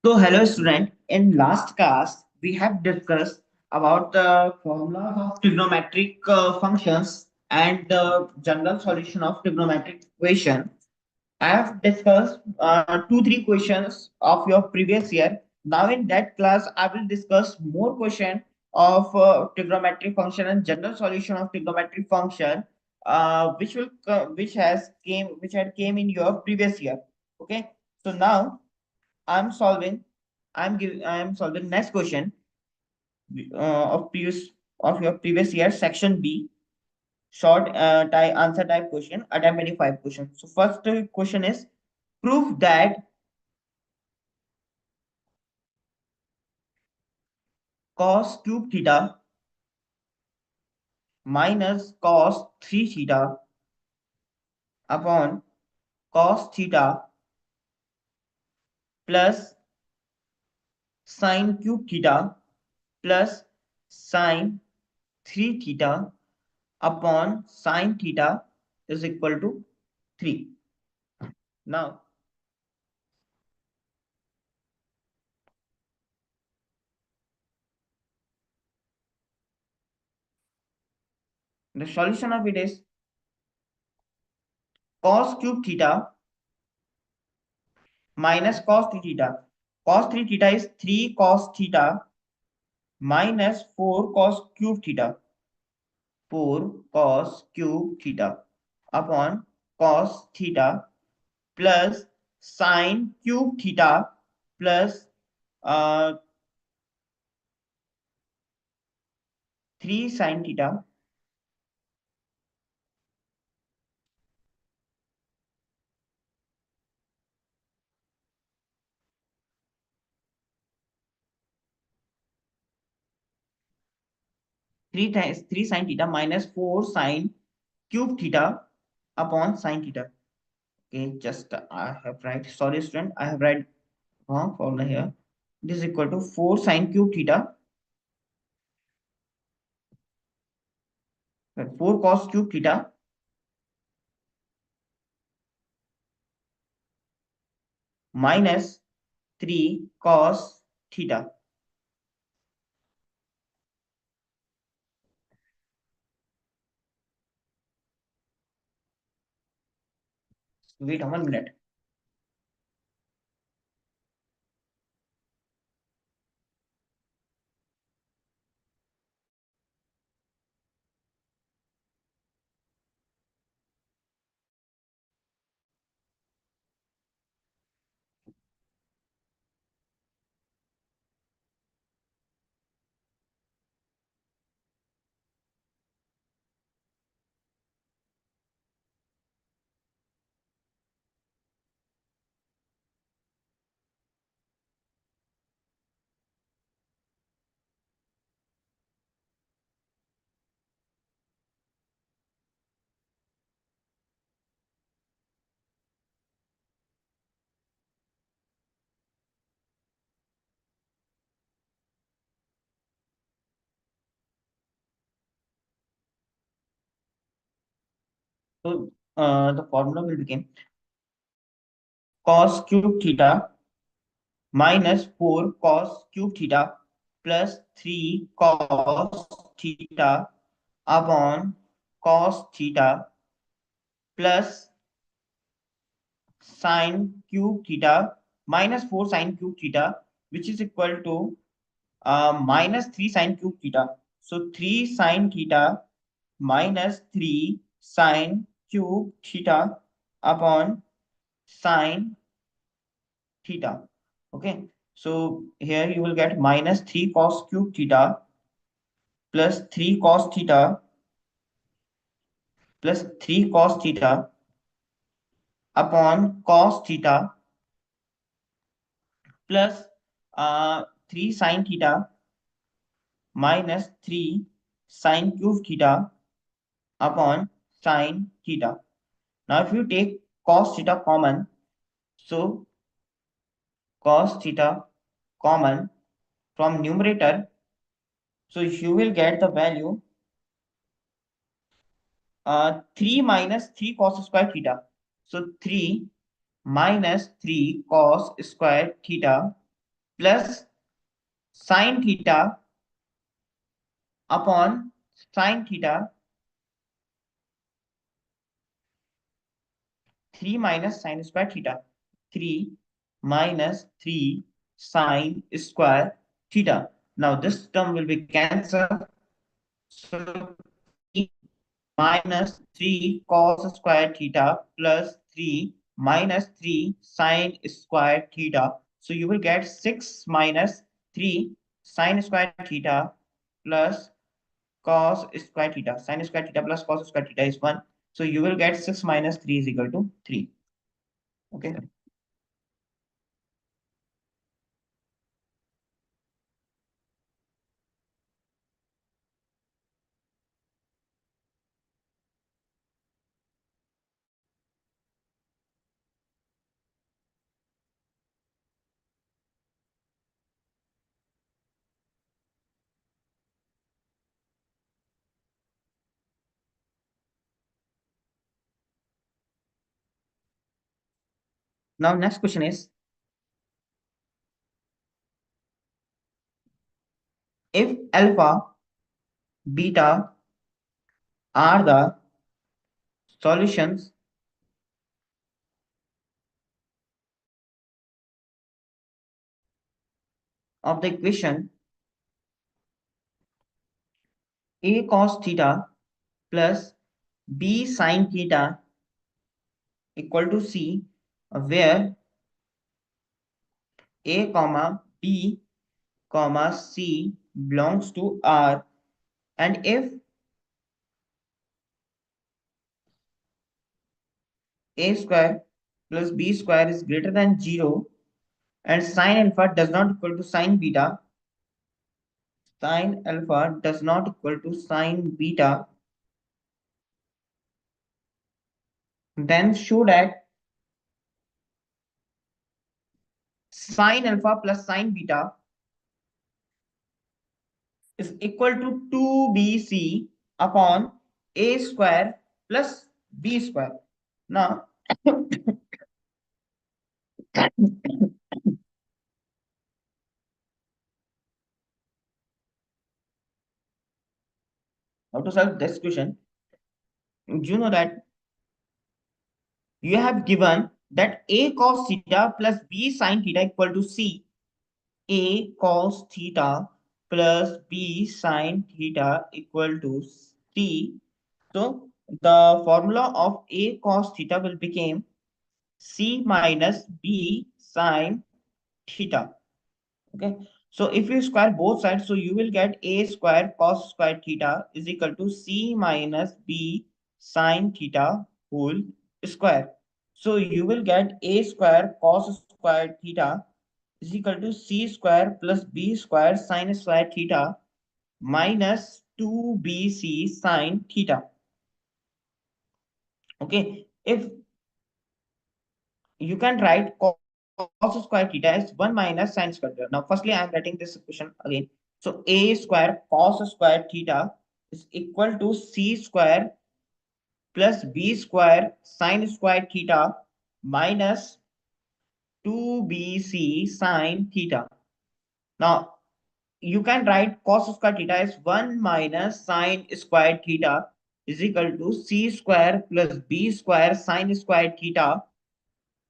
So, hello student. In last class, we have discussed about the formulas of trigonometric functions and the general solution of trigonometric equation. I have discussed two, three questions of your previous year. Now, in that class, I will discuss more question of trigonometric function and general solution of trigonometric function, which had came in your previous year. Okay. So now I'm solving. I am solving next question of your previous year section B short type answer type question attempt any five questions. So first question is prove that cos cube theta minus cos 3 theta upon cos theta plus sin cube theta plus sin 3 theta upon sin theta is equal to 3. Now the solution of it is cos cube theta minus cos 3 theta. Cos 3 theta is 3 cos theta minus 4 cos cube theta. 4 cos cube theta upon cos theta plus sin cube theta plus 3 sin theta. 3 times 3 sin theta minus 4 sin cube theta upon sin theta. Okay, just I have write. Sorry, student, I have write wrong formula here. This is equal to 4 sin cube theta, 4 cos cube theta minus 3 cos theta. Wait a 1 minute. So the formula will become cos cube theta minus 4 cos cube theta plus 3 cos theta upon cos theta plus sin cube theta minus 4 sin cube theta, which is equal to minus 3 sin cube theta. So 3 sin theta minus 3 sin cube theta upon sin theta. Okay. So here you will get minus 3 cos cube theta plus 3 cos theta plus 3 cos theta upon cos theta plus 3 sin theta minus 3 sin cube theta upon sin theta. Now, if you take cos theta common, so cos theta common from numerator, so you will get the value 3 minus 3 cos square theta. So 3 minus 3 cos square theta plus sine theta upon sine theta 3 minus sine square theta. 3 minus 3 sine square theta. Now this term will be cancelled. So 3 minus 3 cos square theta plus 3 minus 3 sine square theta. So you will get 6 minus 3 sine square theta plus cos square theta. Sine square theta plus cos square theta is 1. So you will get 6 minus 3 is equal to 3. Okay. Now next question is, if alpha, beta are the solutions of the equation a cos theta plus b sin theta equal to c, where a comma b comma c belongs to R, and if a square plus b square is greater than 0 and sine alpha does not equal to sine beta, sine alpha does not equal to sine beta, then show that sine alpha plus sine beta is equal to 2bc upon a square plus b square. Now, how to solve this question? You know that you have given that a cos theta plus b sin theta equal to c. A cos theta plus b sin theta equal to c. So the formula of a cos theta will become c minus b sin theta. Okay. So if you square both sides, so you will get a square cos square theta is equal to c minus b sin theta whole square. So you will get a square cos square theta is equal to c square plus b square sin square theta minus 2bc sin theta. Okay. If you can write cos square theta as 1 minus sin square theta. Now, firstly, I am writing this equation again. So, a square cos square theta is equal to c square plus b square sin square theta minus 2bc sin theta. Now, you can write cos square theta as 1 minus sin square theta is equal to c square plus b square sin square theta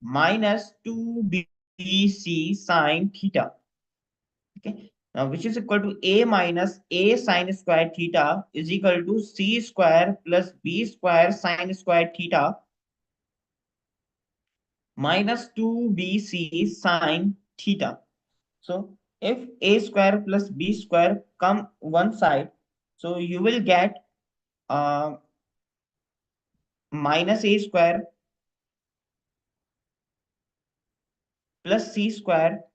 minus 2bc sin theta. Okay. Now, which is equal to a minus a sin square theta is equal to c square plus b square sin square theta minus 2bc sin theta. So, if a square plus b square come one side, so you will get uh, minus a square plus c square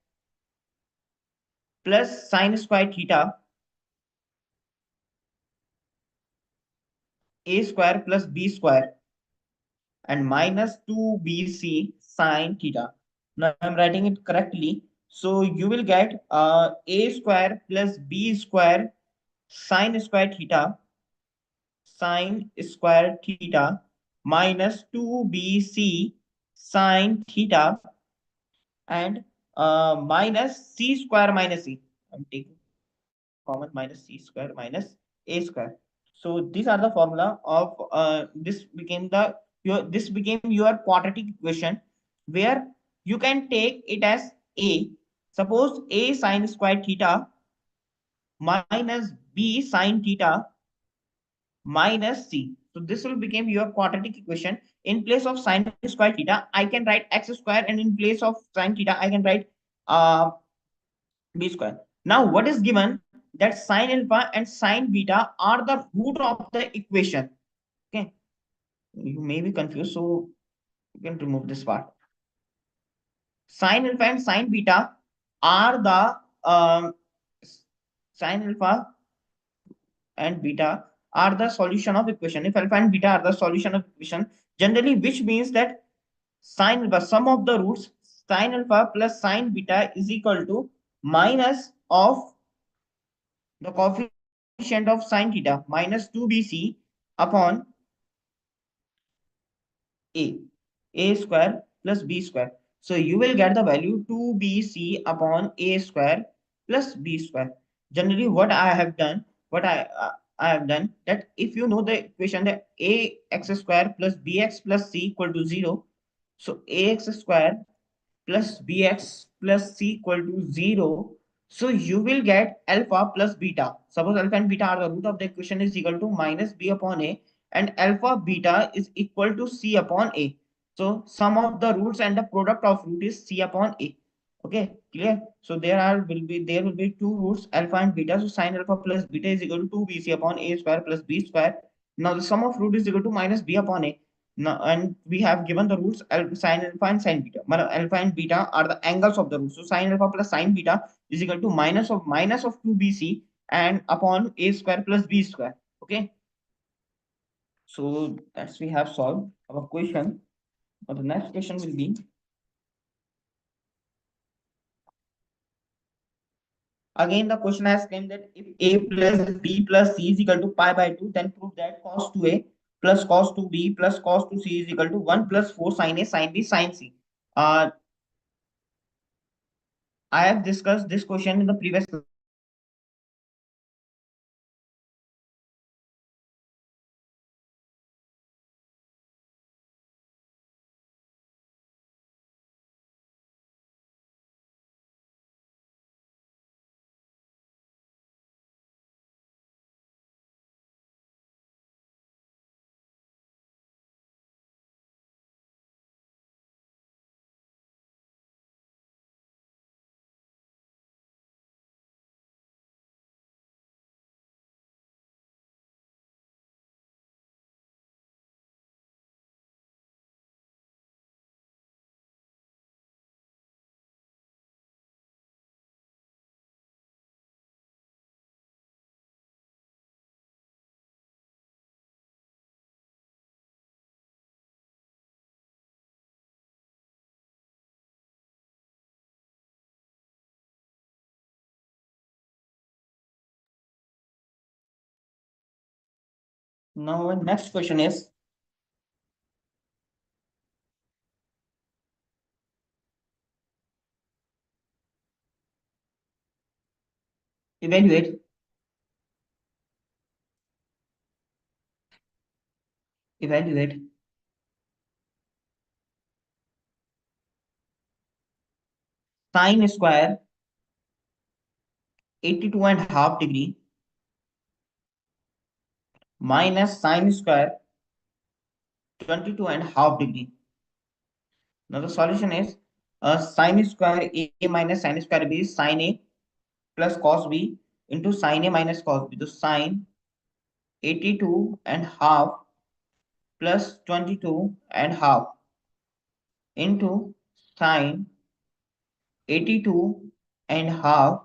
plus sin square theta a square plus b square and minus 2bc sin theta. Now I'm writing it correctly. So you will get a square plus b square sin square theta minus 2bc sin theta and minus c square minus e. I'm taking common minus c square minus a square. So these are the formula of this became the your this became your quadratic equation where you can take it as a. Suppose a sine square theta minus b sine theta minus c. So this will become your quadratic equation. In place of sine square theta, I can write x square, and in place of sine theta, I can write uh, b square. Now, what is given that sine alpha and sine beta are the root of the equation. Okay, you may be confused, so you can remove this part. Sine alpha and sine beta are the sine alpha and beta are the solution of equation. If alpha and beta are the solution of equation, generally, which means that sine alpha, sum of the roots, sine alpha plus sine beta is equal to minus of the coefficient of sine theta minus 2bc upon a, a square plus b square. So you will get the value 2bc upon a square plus b square. Generally, what I have done, what I have done that if you know the equation that ax square plus bx plus c equal to 0, so ax square plus bx plus c equal to 0. So you will get alpha plus beta. Suppose alpha and beta are the root of the equation is equal to minus b upon a, and alpha beta is equal to c upon a. So sum of the roots and the product of root is c upon a. Okay, clear? So there will be two roots alpha and beta. So sine alpha plus beta is equal to 2bc upon a square plus b square. Now the sum of root is equal to minus b upon a. Now, and we have given the roots sine alpha and sine beta. Alpha and beta are the angles of the roots. So sine alpha plus sine beta is equal to minus of 2bc and upon a square plus b square. Okay. So that's we have solved our question. Now the next question will be, again the question has claimed that if a plus b plus c is equal to pi by 2, then prove that cos 2a plus cos 2b plus cos 2c is equal to 1 plus 4 sin a sin b sin c. I have discussed this question in the previous class. So if you have not seen the previous class, you can go and watch it. So now our next question is, evaluate evaluate sine square 82.5 degree minus sine square 22.5 degree. Now the solution is sine square a minus sine square b is sine a plus cos b into sine a minus cos b. So sine 82 and half plus 22 and half into sine 82 and half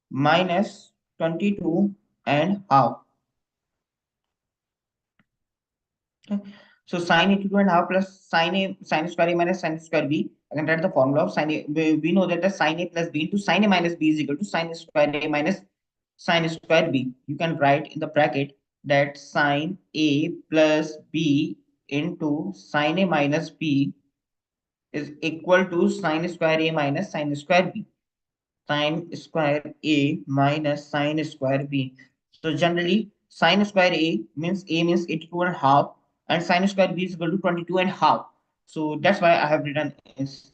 minus 22 and half. Okay. So sine 82 and half plus sine a sine square a minus sine square b. I can write the formula of sine a. We know that the sine a plus b into sine a minus b is equal to sine square a minus sine square b. You can write in the bracket that sine a plus b into sine a minus b is equal to sine square A minus sine square B. Sine square A minus sine square B. So generally, sine square A means 82 and a half, and sine square B is equal to 22 and a half. So that's why I have written is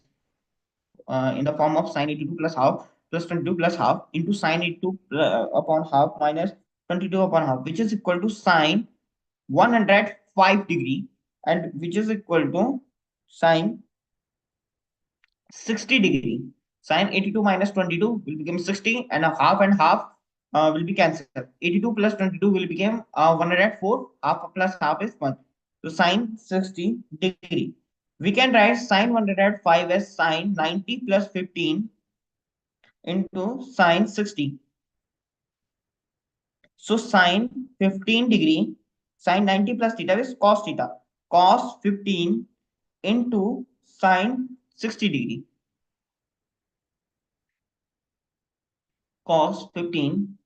in the form of sine 82 plus half plus 22 plus half into sine 82 upon half minus 22 upon half, which is equal to sine 105 degree, and which is equal to sine 60 degree. Sine 82 minus 22 will become 60, and half will be cancelled. 82 plus 22 will become 104. Half plus half is 1. So sine 60 degree. We can write sine 105 as sine 90 plus 15 into sine 60. So sine 15 degree, sine 90 plus theta is cos theta. Cos 15 into sine 60 degree. Cos 15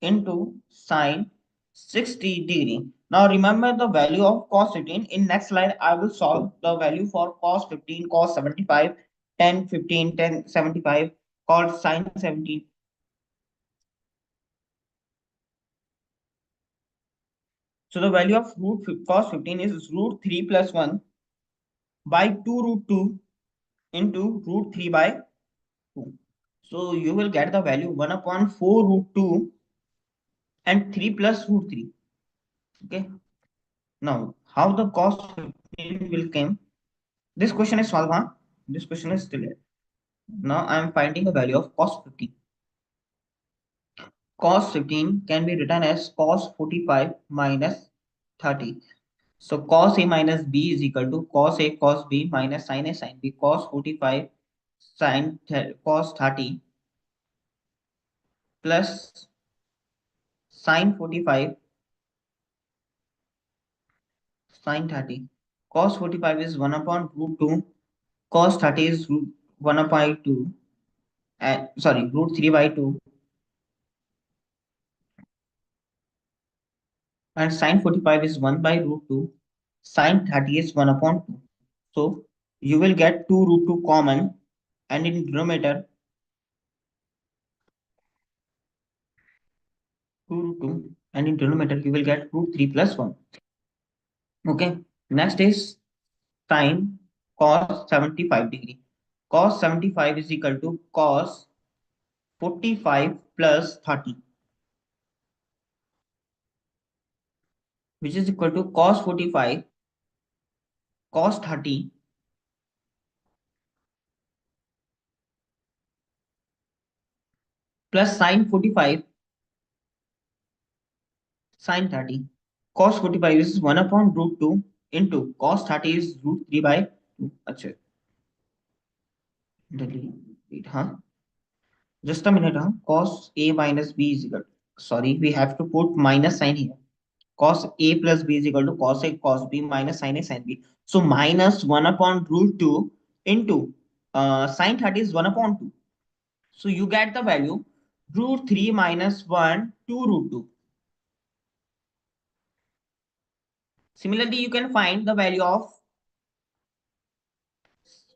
into sine 60 degree. Now remember the value of cos 15. In next slide, I will solve the value for cos 15, cos 75, 10, 15, 10, 75, cos sine 17. So the value of cos 15 is root 3 plus 1 by 2 root 2 into root 3 by 2. So you will get the value 1 upon 4 root 2 and 3 plus root 3. Okay. Now, how the cos 15 will come? This question is solved, huh? This question is still there. Now I am finding the value of cos 15. Cos 15 can be written as cos 45 minus 30. So cos A minus B is equal to cos A cos B minus sin A sin B. Cos 45 cos 30 plus sin 45 sin 30. Cos 45 is 1 upon root 2. Cos 30 is root 1 upon 2. Sorry, root 3 by 2. And sin 45 is 1 by root 2. Sin 30 is 1 upon 2. So you will get 2 root 2 common, and in denominator 2 root 2, and in denominator you will get root 3 plus 1. Okay. Next is sin cos 75 degree. Cos 75 is equal to cos 45 plus 30, which is equal to cos 45 cos 30 plus sin 45 sin 30. Cos 45 is 1 upon root 2 into cos 30 is root 3 by 2. अच्छा, delete, huh? Just a minute, huh? Cos A minus B is equal. Sorry, we have to put minus sign here. Cos A plus B is equal to cos A cos B minus sin A sin B. So minus 1 upon root 2 into sin 30 is 1 upon 2. So you get the value root 3 minus 1 2 root 2. Similarly, you can find the value of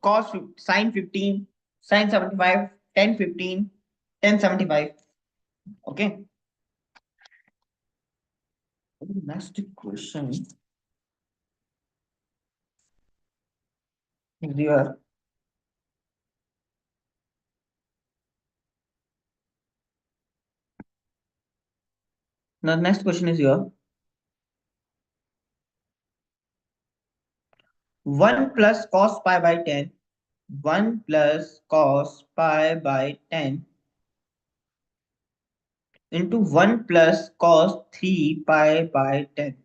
cos sin 15, sin 75, 10 15, 10 75. Okay. Next question is here. The next question is here. 1 plus cos pi by 10. 1 plus cos pi by 10 into 1 plus cos 3 pi by 10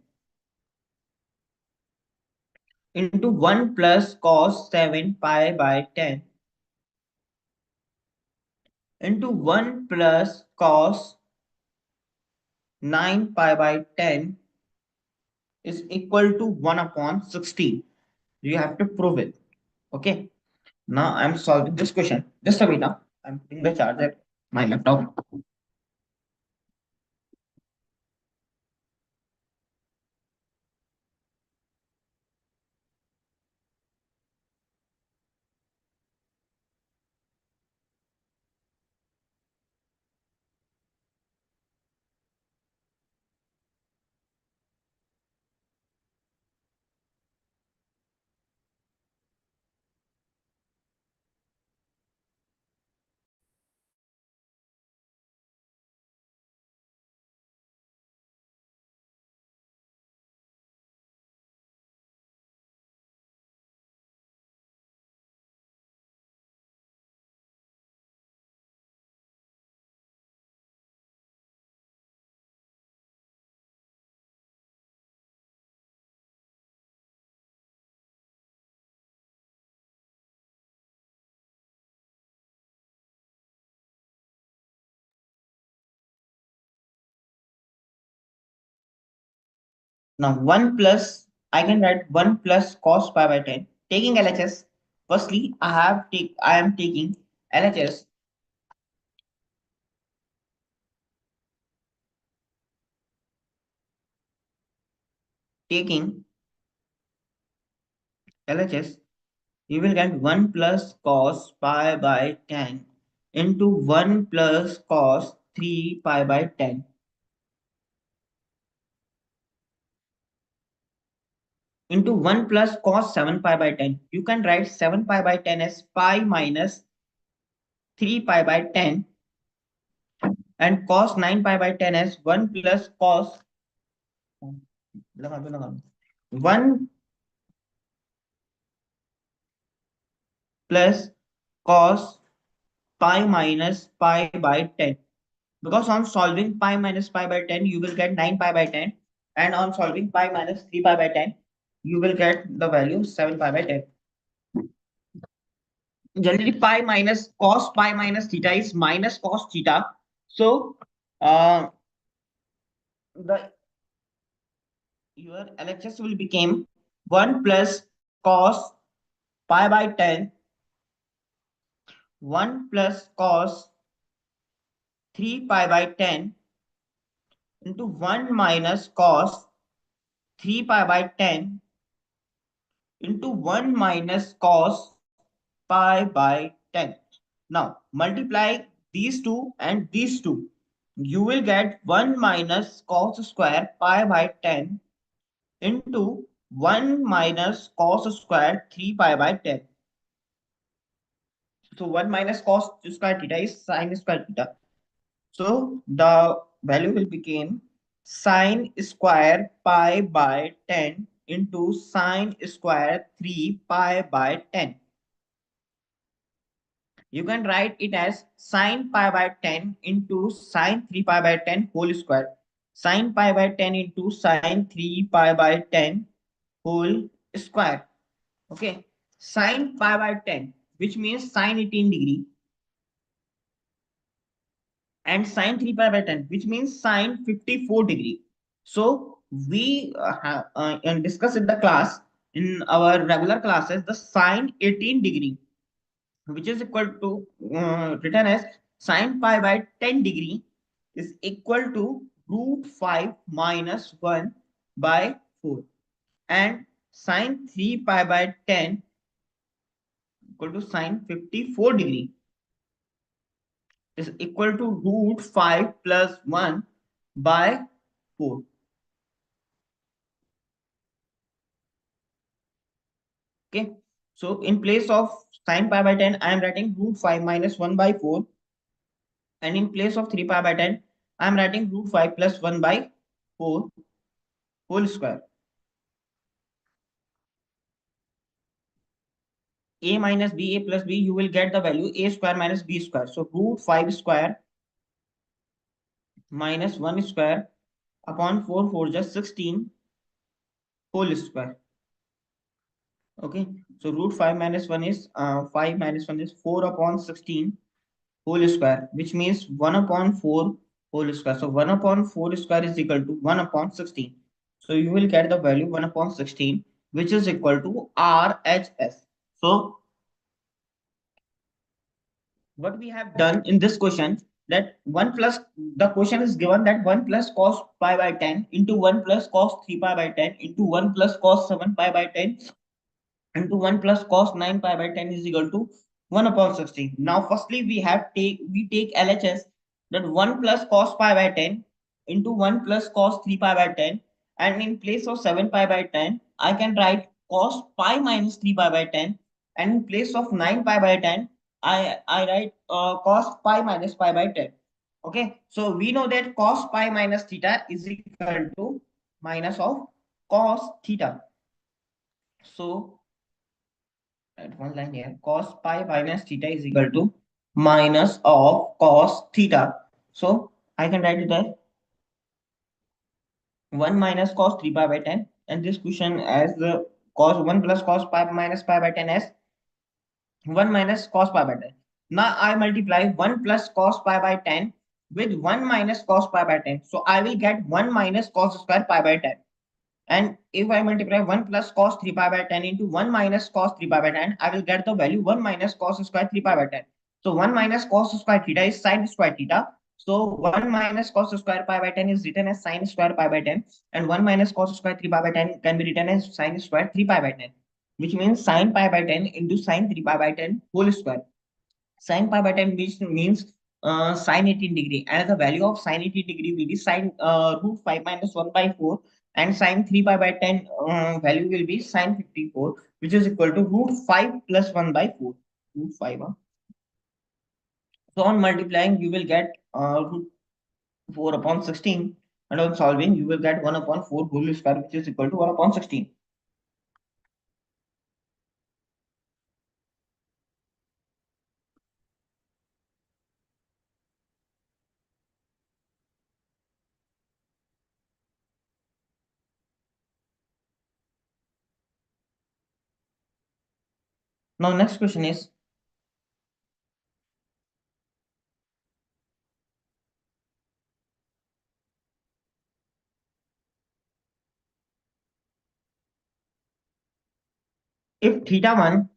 into 1 plus cos 7 pi by 10 into 1 plus cos 9 pi by 10 is equal to 1 upon 16. You have to prove it. Okay. Now I'm solving this question. Just a minute now. I'm putting the charger my laptop. Now 1 plus, I can write 1 plus cos pi by 10. Taking LHS, firstly, I am taking LHS, taking LHS, you will get 1 plus cos pi by 10 into 1 plus cos 3 pi by 10 into 1 plus cos 7 pi by 10. You can write 7 pi by 10 as pi minus 3 pi by 10 and cos 9 pi by 10 as 1 plus cos 1 plus cos pi minus pi by 10. Because on solving pi minus pi by 10, you will get 9 pi by 10. And on solving pi minus 3 pi by 10, you will get the value 7 pi by 10. Generally, pi minus cos pi minus theta is minus cos theta. So, the your LHS will become 1 plus cos pi by 10, 1 plus cos 3 pi by 10 into 1 minus cos 3 pi by 10 into 1 minus cos pi by 10. Now multiply these two and these two. You will get 1 minus cos square pi by 10 into 1 minus cos square 3 pi by 10. So 1 minus cos square theta is sin square theta. So the value will become sine square pi by 10 into sine square 3 pi by 10. You can write it as sine pi by 10 into sine 3 pi by 10 whole square. Sine pi by 10 into sine 3 pi by 10 whole square. Okay. Sine pi by 10, which means sine 18 degree, and sine 3 pi by 10, which means sine 54 degree. So we discuss in the class, in our regular classes, the sine 18 degree, which is equal to written as sine pi by 10 degree is equal to root 5 minus 1 by 4, and sine 3 pi by 10 equal to sine 54 degree is equal to root 5 plus 1 by 4. Okay, so in place of sine pi by 10, I am writing root 5 minus 1 by 4, and in place of 3 pi by 10, I am writing root 5 plus 1 by 4 whole square. A minus b, a plus b, you will get the value a square minus b square. So root 5 square minus 1 square upon 4, 4 just 16 whole square. Okay, so root 5 minus 1 is 5 minus 1 is 4 upon 16 whole square, which means 1 upon 4 whole square. So 1 upon 4 square is equal to 1 upon 16. So you will get the value 1 upon 16, which is equal to RHS. So what we have done in this question, that 1 plus, the question is given that 1 plus cos pi by 10 into 1 plus cos 3 pi by 10 into 1 plus cos 7 pi by 10 into 1 plus cos 9 pi by 10 is equal to 1 upon 16. Now, firstly, we take LHS, that 1 plus cos pi by 10 into 1 plus cos 3 pi by 10, and in place of 7 pi by 10, I can write cos pi minus 3 pi by 10, and in place of 9 pi by 10, I write cos pi minus pi by 10. Okay, so we know that cos pi minus theta is equal to minus of cos theta. So at one line here, cos pi minus theta is equal to minus of cos theta. So I can write it as 1 minus cos 3 pi by 10, and this question as the cos 1 plus cos pi minus pi by 10 as 1 minus cos pi by 10. Now I multiply 1 plus cos pi by 10 with 1 minus cos pi by 10. So I will get 1 minus cos square pi by 10. And if I multiply 1 plus cos 3 pi by 10 into 1 minus cos 3 pi by 10, I will get the value 1 minus cos square 3 pi by 10. So 1 minus cos square theta is sin square theta. So 1 minus cos square pi by 10 is written as sin square pi by 10. And 1 minus cos square 3 pi by 10 can be written as sin square 3 pi by 10. Which means sin pi by 10 into sin 3 pi by 10 whole square. Sin pi by 10 means sin 18 degree, and the value of sin 18 degree will be sin root 5 minus 1 by 4, and sin 3 pi by 10 value will be sin 54, which is equal to root 5 plus 1 by 4. Root 5. So on multiplying, you will get root 4 upon 16, and on solving, you will get 1 upon 4 whole square, which is equal to 1 upon 16. Now, next question is, if theta 1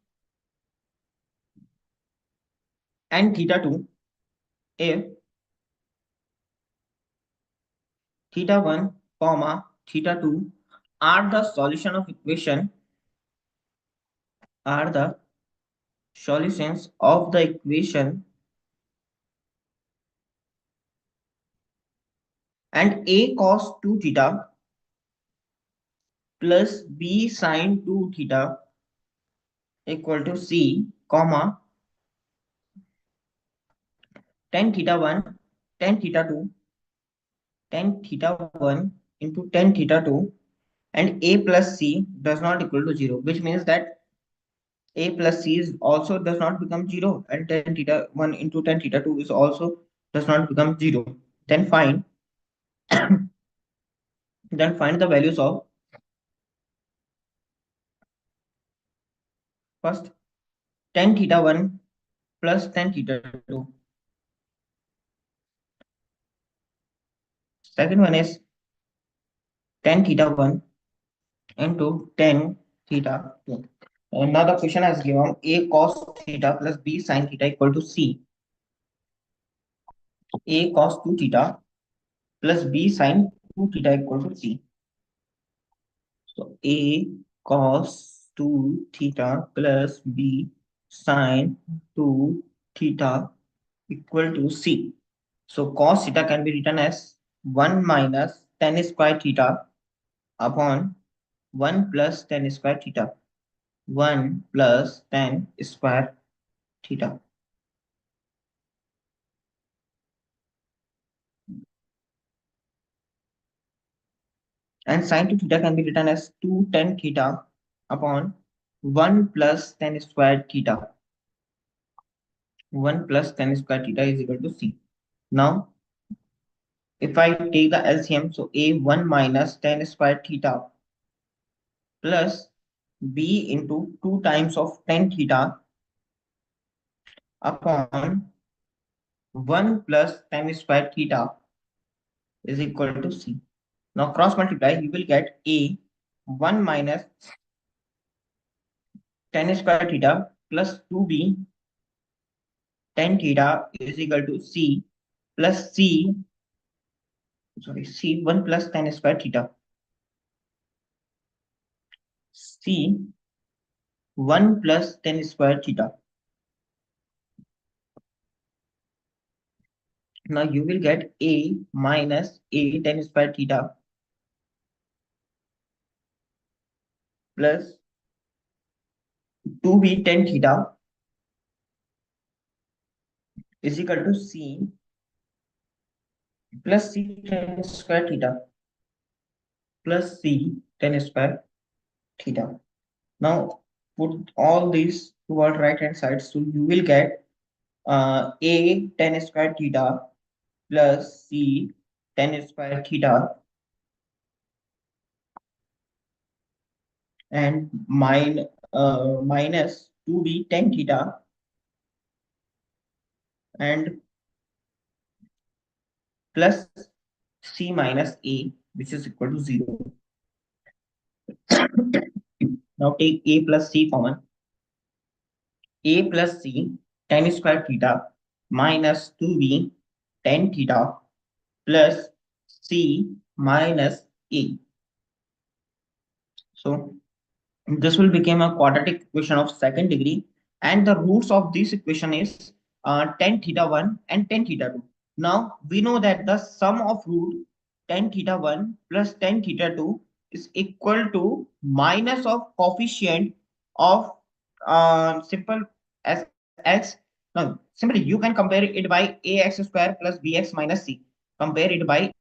and theta 2, if theta 1 comma theta 2 are the solution of equation are the solutions of the equation, and a cos 2 theta plus b sin 2 theta equal to c, comma tan theta 1 tan theta 2 tan theta 1 into tan theta 2, and a plus c does not equal to 0, which means that a plus c is also does not become 0, and tan theta 1 into tan theta 2 is also does not become 0. Then find then find the values of first tan theta 1 plus tan theta 2. Second one is tan theta 1 into tan theta 2. Now the question has given a cos theta plus b sin theta equal to c. A cos 2 theta plus b sin 2 theta equal to c. So a cos 2 theta plus b sin 2 theta equal to c. So cos theta can be written as 1 minus tan square theta upon 1 plus tan square theta. 1 plus tan square theta. And sin 2 theta can be written as 2 tan theta upon 1 plus tan square theta. 1 plus tan square theta is equal to c. Now, if I take the LCM, so a 1 minus tan square theta plus b into 2 times of tan theta upon 1 plus tan square theta is equal to c. Now cross multiply, you will get a 1 minus tan square theta plus 2b tan theta is equal to c plus c 1 plus tan square theta. C 1 plus tan square theta. Now you will get a minus a tan square theta plus 2b tan theta is equal to c plus c tan square theta plus c tan square theta. Now put all these toward right hand side, so you will get a tan square theta plus c tan square theta and minus 2b tan theta and plus c minus a, which is equal to 0. Now take a plus c common. A plus c tan square theta minus 2b tan theta plus c minus a. So this will become a quadratic equation of second degree, and the roots of this equation is tan theta 1 and tan theta 2. Now we know that the sum of root tan theta 1 plus tan theta 2 is equal to minus of coefficient of simple as x. Now simply you can compare it by ax square plus bx minus c. Compare it by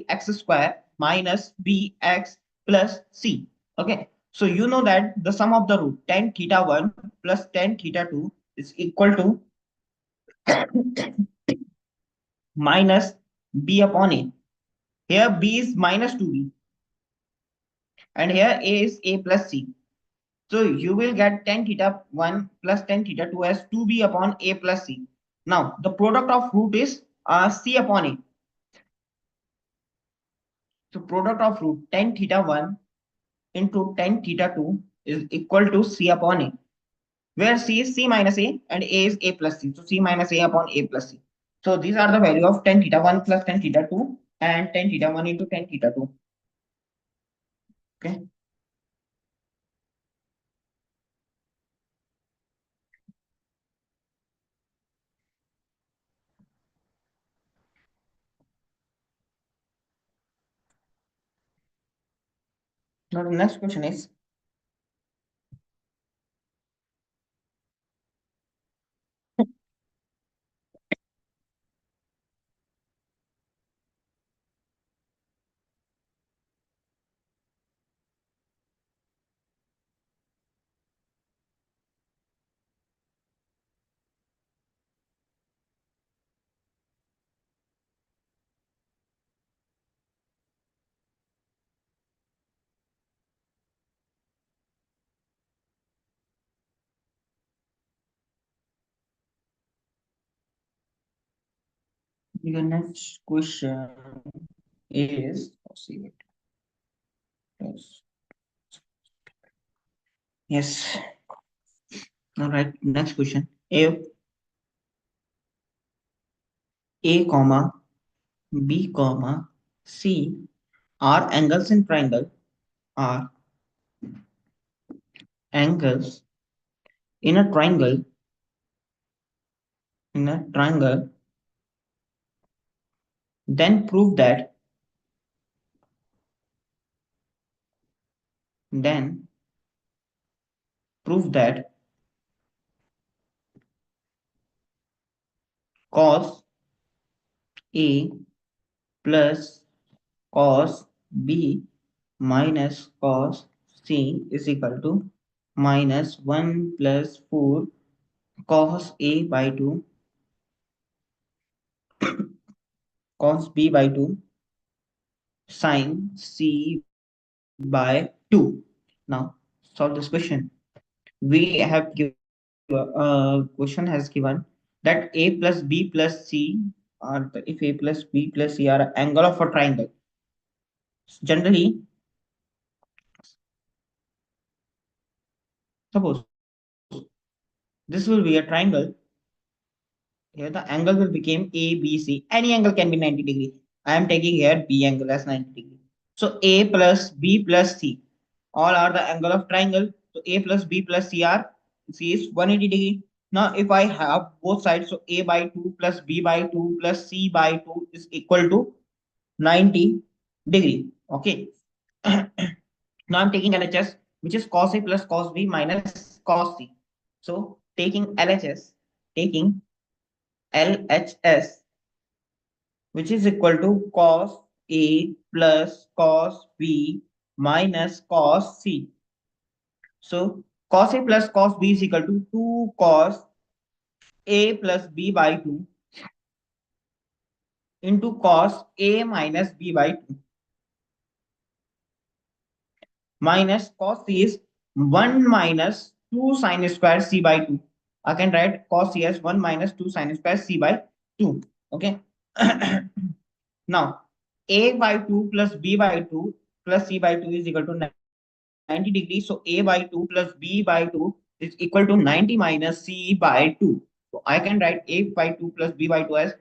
ax square minus bx plus c. Okay, so you know that the sum of the root tan theta 1 plus tan theta 2 is equal to minus b upon a. Here b is minus 2b and here a is a plus c. So you will get tan theta 1 plus tan theta 2 as 2b upon a plus c. Now the product of root is c upon a. So product of root tan theta 1 into tan theta 2 is equal to c upon a, where c is c minus a and a is a plus c. So c minus a upon a plus c. So these are the value of tan theta 1 plus tan theta 2 and tan theta 1 into tan theta 2. Okay. Now the next question is, the next question is, let's see it. Yes. Yes. All right. Next question. If a comma b comma c are angles in triangle, are angles in a triangle, in a triangle, then then prove that cos a plus cos b minus cos c is equal to minus 1 plus 4 cos a by 2 cos b by 2 sin c by 2. Now solve this question. We have given question has given that a plus b plus c are if a plus b plus c are angle of a triangle. Generally, suppose this will be a triangle. Here the angle will become A, B, C. Any angle can be 90 degree. I am taking here B angle as 90 degree. So A plus B plus C. All are the angle of triangle. So A plus B plus C are C is 180 degree. Now if I have both sides, so A by 2 plus B by 2 plus C by 2 is equal to 90 degree. Okay. Now I'm taking LHS, which is cos A plus cos B minus cos C. So taking LHS, which is equal to cos A plus cos B minus cos C. So cos A plus cos B is equal to 2 cos A plus B by 2 into cos A minus B by 2 minus cos C is 1 minus 2 sin square C by 2. I can write cos C as 1 minus 2 sin square C by 2. Okay. Now, a by 2 plus b by 2 plus c by 2 is equal to 90. 90 degrees. So A by 2 plus B by 2 is equal to 90 minus C by 2. So I can write A by 2 plus B by 2 as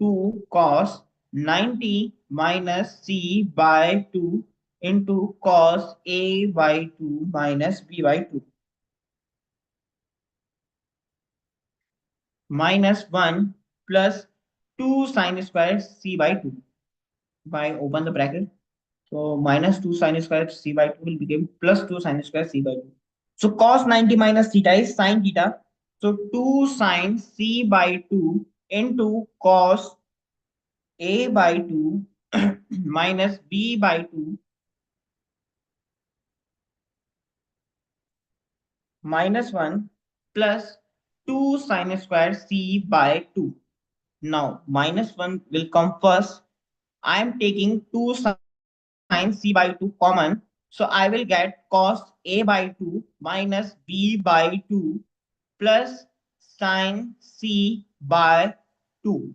2 cos 90 minus C by 2 into cos A by 2 minus B by 2 minus 1 plus 2 sine square C by 2. If I open the bracket, so minus 2 sine square C by 2 will become plus 2 sine square C by 2. So cos 90 minus theta is sine theta. So 2 sine C by 2 into cos A by 2 minus B by 2 minus 1 plus 2 sine square C by 2. Now minus 1 will come first. I am taking 2 sine C by 2 common. So I will get cos A by 2 minus B by 2 plus sine C by 2.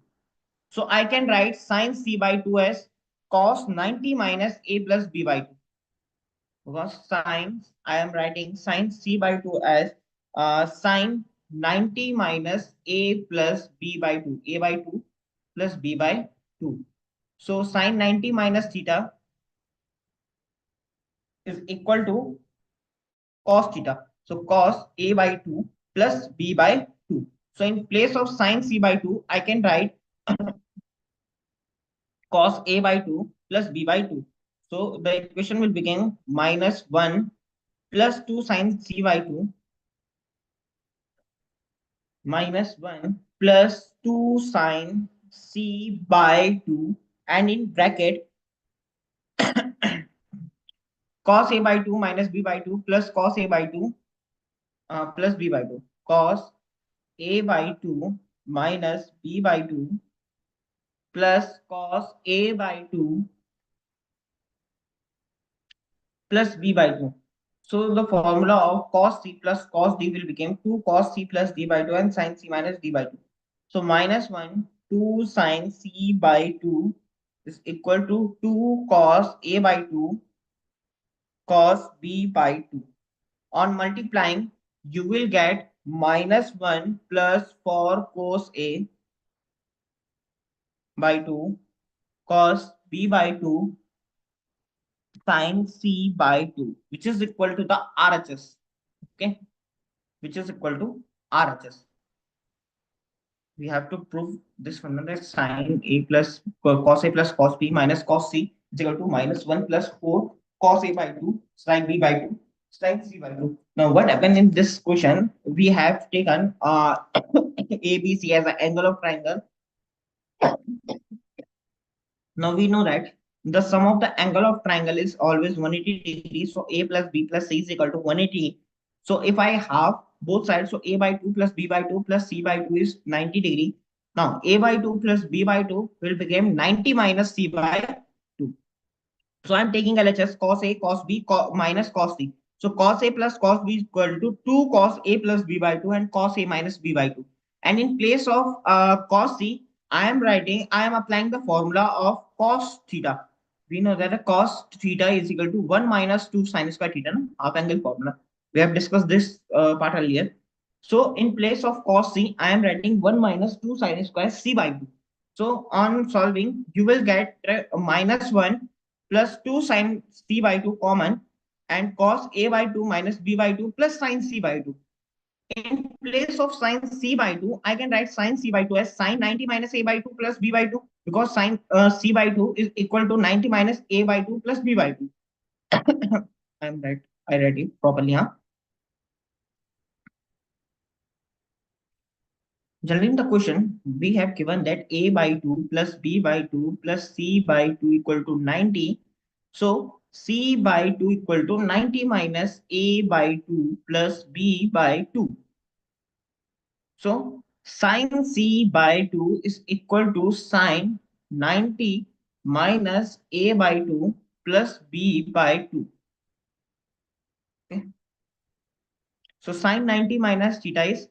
So I can write sine C by 2 as cos 90 minus A plus B by 2. Because sine, I am writing sine C by 2 as sine 90 minus A plus B by 2. A by 2 plus B by 2. So sine 90 minus theta is equal to cos theta. So cos A by 2 plus B by 2. So in place of sine C by 2, I can write cos A by 2 plus B by 2. So the equation will become minus 1 plus 2 sine C by 2 minus 1 plus 2 sine C by 2, and in bracket cos A by 2 minus B by 2 plus cos A by 2 plus B by 2. Cos A by 2 minus B by 2 plus cos A by 2 plus B by 2. So the formula of cos C plus cos D will become 2 cos C plus D by 2 and sin C minus D by 2. So minus 1, 2 sin C by 2 is equal to 2 cos A by 2 cos B by 2. On multiplying, you will get minus 1 plus 4 cos A by 2 cos B by 2 sin C by 2, which is equal to the RHS. Okay, which is equal to RHS. We have to prove this one, that sin A plus cos A plus cos B minus cos C is equal to minus 1 plus 4 cos A by 2 sin B by 2 sin C by 2. Now what happened in this question, we have taken ABC as an angle of triangle. Now we know that the sum of the angle of triangle is always 180 degrees. So A plus B plus C is equal to 180. So if I have both sides, so A by 2 plus B by 2 plus C by 2 is 90 degree. Now A by 2 plus B by 2 will become 90 minus C by 2. So I'm taking LHS cos A, cos B, minus cos C. So cos A plus cos B is equal to 2 cos A plus B by 2 and cos A minus B by 2. And in place of cos C, I am applying the formula of cos theta. We know that a cos theta is equal to 1 minus 2 sin square theta, no? Half angle formula. We have discussed this part earlier. So in place of cos C, I am writing 1 minus 2 sin square C by 2. So on solving, you will get minus 1 plus 2 sin C by 2 common and cos A by 2 minus B by 2 plus sin C by 2. In place of sin C by 2, I can write sin C by 2 as sin 90 minus A by 2 plus B by 2, because sin C by 2 is equal to 90 minus A by 2 plus B by 2. I'm right. I read it properly, huh? Generally, in the question, we have given that A by 2 plus B by 2 plus C by 2 equal to 90. So, C by 2 equal to 90 minus A by 2 plus B by 2. So, sin C by 2 is equal to sin 90 minus A by 2 plus B by 2. Okay. So, sin 90 minus theta is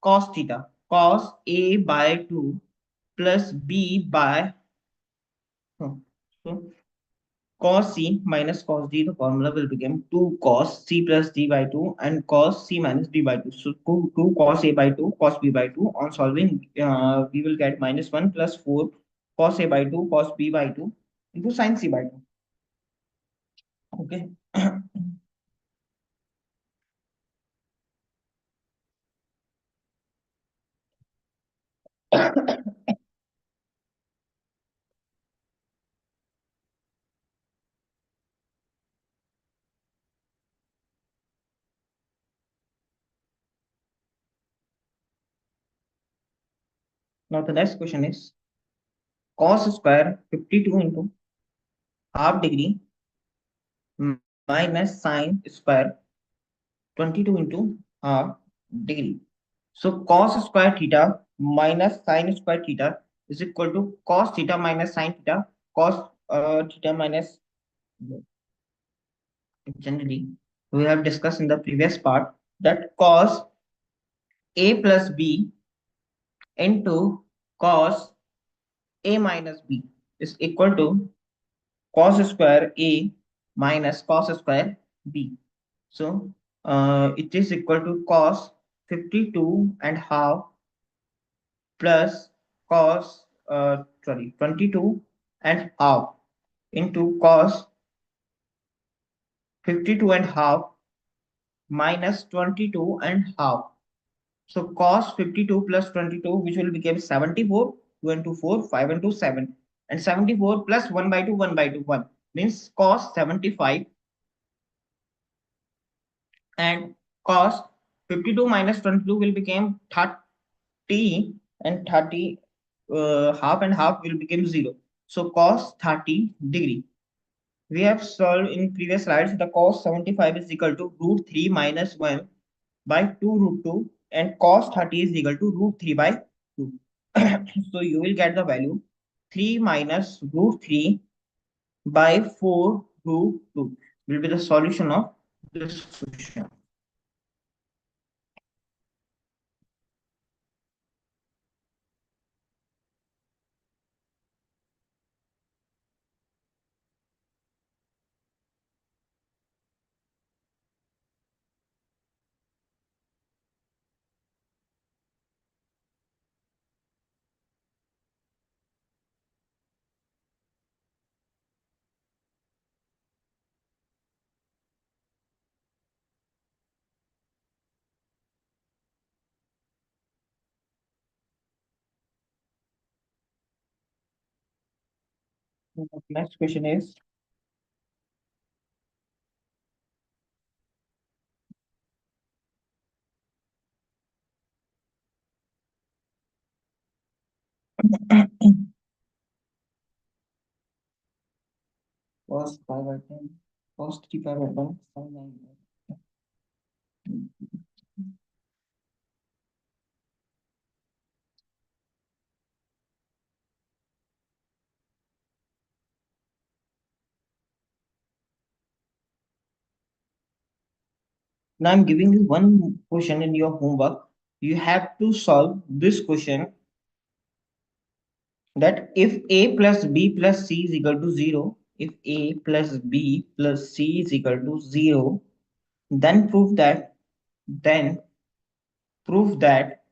cos theta. Cos A by 2 plus B by so cos c minus cos d, the formula will become 2 cos c plus d by 2 and cos c minus d by 2. So 2 cos a by 2 cos b by 2. On solving, we will get minus 1 plus 4 cos a by 2 cos b by 2 into sin c by 2. Okay. Now the next question is cos square 52 into half degree minus sin square 22 into half degree. So cos square theta minus sin square theta is equal to cos theta minus sin theta. Cos theta minus, generally we have discussed in the previous part that cos a plus b into cos a minus b is equal to cos square a minus cos square b. So it is equal to cos 52 and half plus cos 22 and half into cos 52 and half minus 22 and half. So cos 52 plus 22, which will become 74, 2 into 4, 5 into 7. And 74 plus 1 by 2, 1 by 2, 1 means cos 75, and cos 52 minus 22 will become 30, and 30 half and half will become 0. So cos 30 degree. We have solved in previous slides. The cos 75 is equal to root 3 minus 1 by 2 root 2, and cos 30 is equal to root 3 by 2. So you will get the value 3 minus root 3 by 4 root 2 will be the solution of this question. Next question is cos 5 by 10, cos 3 pi by 1, sin 9 by 10. Now I'm giving you one question in your homework. You have to solve this question, that if a plus b plus c is equal to 0, if a plus b plus c is equal to 0, then then prove that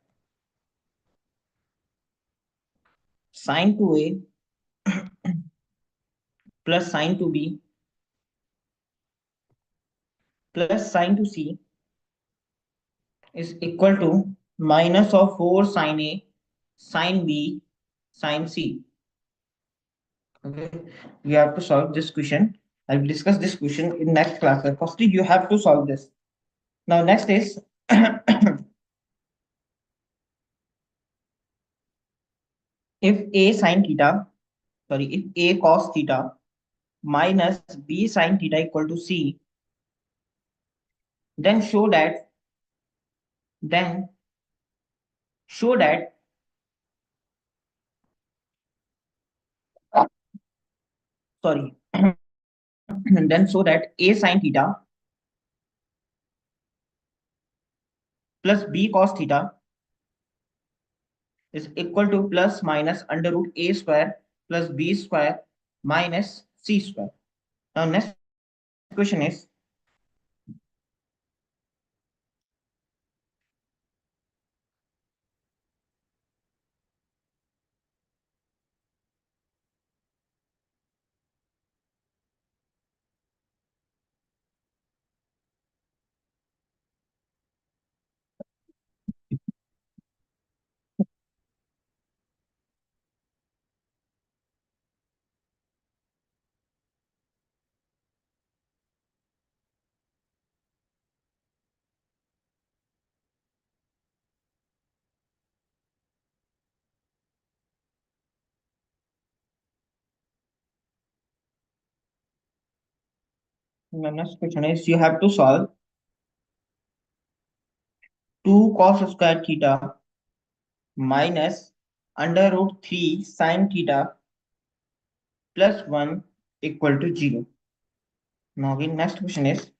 sine to a plus sine to b plus sine to c is equal to minus of 4 sine a sine b sine c. Okay, you have to solve this question. I'll discuss this question in next class. Firstly, you have to solve this. Now, next is if a sine theta, sorry, if a cos theta minus b sine theta equal to c, then then show that, sorry, then show that a sine theta plus b cos theta is equal to plus minus under root a square plus b square minus c square. Now next question is, you have to solve 2 cos square theta minus under root 3 sin theta plus 1 equal to 0. Now the next question is,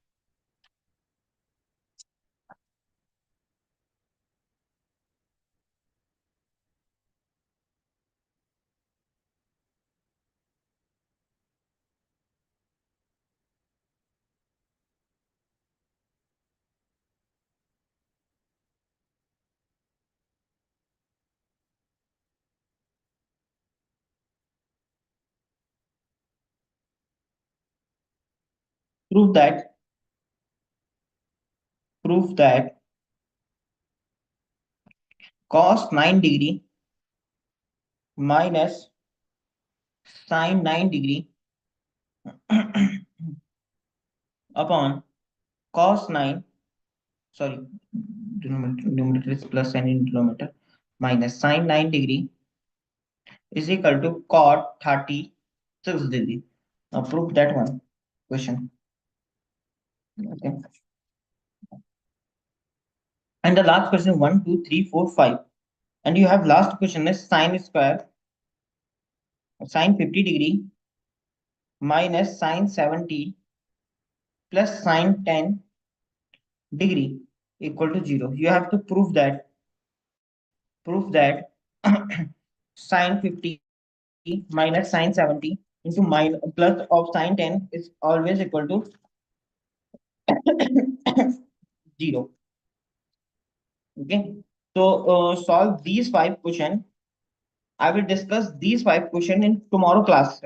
prove that prove that cos 9 degree minus sin 9 degree upon cos 9, sorry, denominator is plus and in denominator, minus sin 9 degree is equal to cot 36 degree. Now prove that one question. Okay. And the last question 1, 2, 3, 4, 5. And you have last question is sine square, sine 50 degree minus sine 70 plus sine 10 degree equal to 0. You have to prove that sine 50 minus sine 70 into plus of sine 10 is always equal to 0. Okay. So solve these 5 questions. I will discuss these 5 questions in tomorrow class.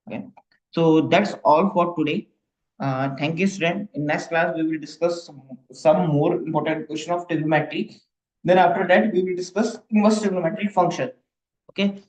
Okay. So that's all for today. Thank you, student. In next class, we will discuss some more important question of trigonometry. Then after that, we will discuss inverse trigonometric function. Okay.